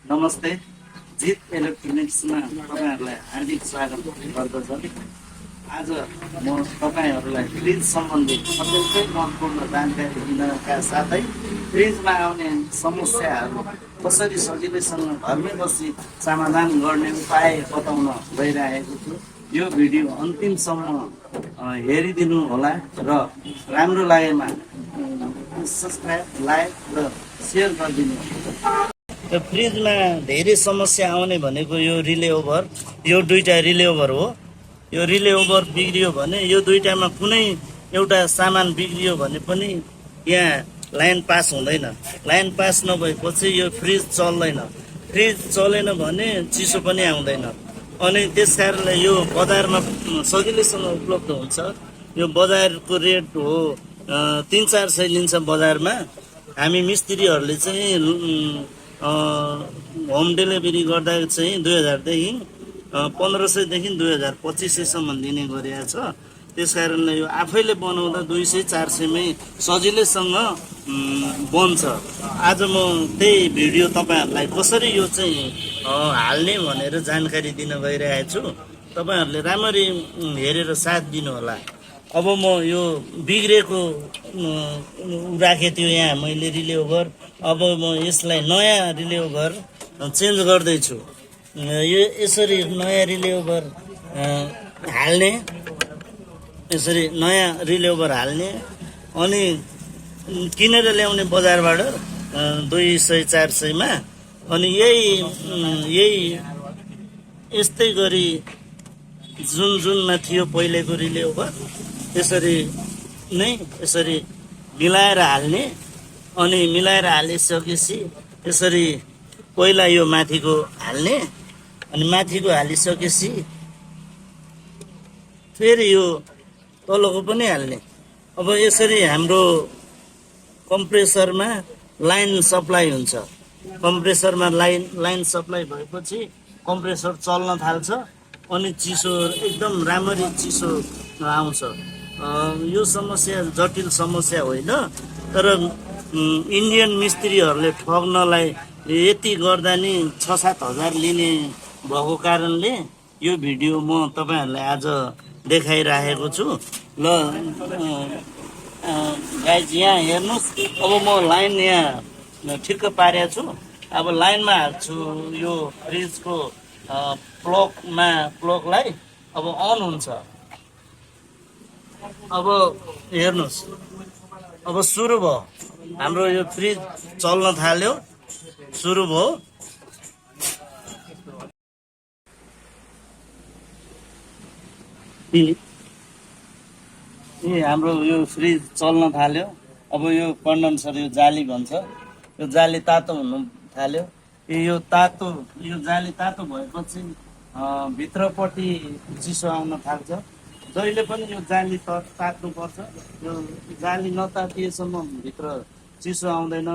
नमस्ते, जित इलेक्ट्रोनिक्समा तपाईँहरूलाई हार्दिक स्वागत गर्दछु। आज म तपाईँहरूलाई फ्रिज सम्बन्धी अत्यन्तै महत्त्वपूर्ण जानकारी दिनका साथै फ्रिजमा आउने समस्याहरू कसरी सजिलैसँग घरमै बसी समाधान गर्ने उपाय बताउन गइरहेको छु। यो भिडियो अन्तिमसम्म हेरिदिनु होला र राम्रो लागेमा सब्सक्राइब, लाइक र सेयर गरिदिनु। यो फ्रिजमा धेरै समस्या आउने भनेको यो रिले ओभर, यो दुईटा रिले ओभर हो। यो रिले ओभर बिग्रियो भने यो दुईटामा कुनै एउटा सामान बिग्रियो भने पनि यहाँ लाइन पास हुँदैन। लाइन पास नभएपछि यो फ्रिज चल्दैन। फ्रिज चलेन भने चिसो पनि आउँदैन। अनि त्यस कारणले यो बजारमा सजिलैसँग उपलब्ध हुन्छ। यो बजारको रेट हो 300-400 लिन्छ बजारमा। हामी मिस्त्रीहरूले चाहिँ होम डेलिभरी गर्दा चाहिँ 2000 देखि 1500 देखि 2025 सम्म दिने गरिएको छ। त्यस कारणले यो आफैले बनाउँदा 200-400 मै सजिलैसँग बन्छ। आज म त्यही भिडियो तपाईहरुलाई कसरी यो चाहिँ हाल्ने भनेर जानकारी दिन गइरहेको छु। तपाईहरुले राम्ररी हेरेर साथ दिनु होला। अब म यो बिग्रेको राखे थियो यहाँ मैले रिले ओभर। अब म यसलाई नयाँ रिले ओभर चेन्ज गर्दैछु। यो यसरी नयाँ रिले ओभर हाल्ने, यसरी नयाँ रिले ओभर हाल्ने अनि किनेर ल्याउने बजारबाट 200-400 मा। अनि यही यस्तै गरी जुनमा थियो पहिलेको रिले ओभर त्यसरी नै यसरी मिलाएर हाल्ने। अनि मिलाएर हालिसकेपछि यसरी पहिला यो माथिको हाल्ने, अनि माथिको हालिसकेपछि फेरि यो तलको पनि हाल्ने। अब यसरी हाम्रो कम्प्रेसरमा लाइन सप्लाई हुन्छ। कम्प्रेसरमा लाइन सप्लाई भएपछि कम्प्रेसर चल्न थाल्छ अनि चिसो एकदम राम्ररी चिसो आउँछ। यो समस्या जटिल समस्या होइन, तर इन्डियन मिस्त्रीहरूले ठग्नलाई यति गर्दा नि 6-7 हजार लिने भएको कारणले यो भिडियो म तपाईहरुलाई आज देखाइराखेको छु। ल गाइज यहाँ हेर्नुस्। अब म लाइन यहाँ ठिक्क पारेको छु। अब लाइनमा हाल्छु यो फ्रिजको प्लगलाई। अब अन हुन्छ। अब हेर्नुस्, अब सुरु भयो। हाम्रो यो फ्रिज चल्न थाल्यो, सुरु भयो। हाम्रो यो फ्रिज चल्न थाल्यो। अब यो कन्डेन्सर, यो जाली भन्छ, यो जाली तातो हुनु थाल्यो। यो जाली तातो भएपछि भित्रपट्टि चिसो आउन थाल्छ। जहिले पनि यो जाली तात्नु पर्छ। यो जाली नतातिएसम्म भित्र चिसो आउँदैन।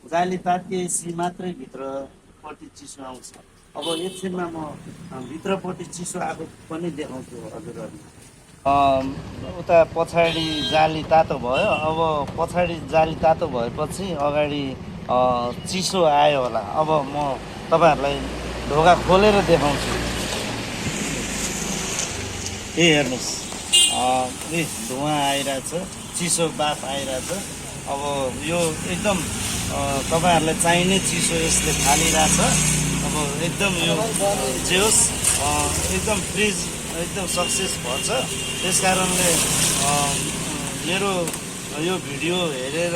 जाली तातिएपछि मात्रै भित्रपट्टि चिसो आउँछ। अब एकछिनमा म भित्रपट्टि चिसो आएको पनि देखाउँछु हजुरहरूले। उता पछाडि जाली तातो भयो। अब पछाडि जाली तातो भएपछि अगाडि चिसो आयो होला। अब म तपाईहरुलाई ढोका खोलेर देखाउँछु। हेर्नुस्, धुवा आइरहेछ, चिसो बाफ आइरहेछ। अब यो एकदम तपाईहरुलाई चाहिने चिसो यसले फालिरहेछ। अब एकदम यो जे होस् एकदम फ्रिज एकदम सक्सेस भन्छ। त्यस कारणले मेरो यो भिडियो हेरेर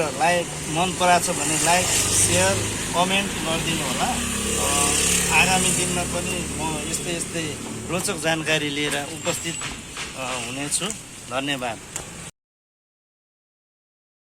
मन पराछ भने लाइक, सेयर, कमेन्ट गरिदिनु होला। आगामी दिनमा पनि म यस्तै रोचक जानकारी लिएर उपस्थित हुनेछु। धन्यवाद।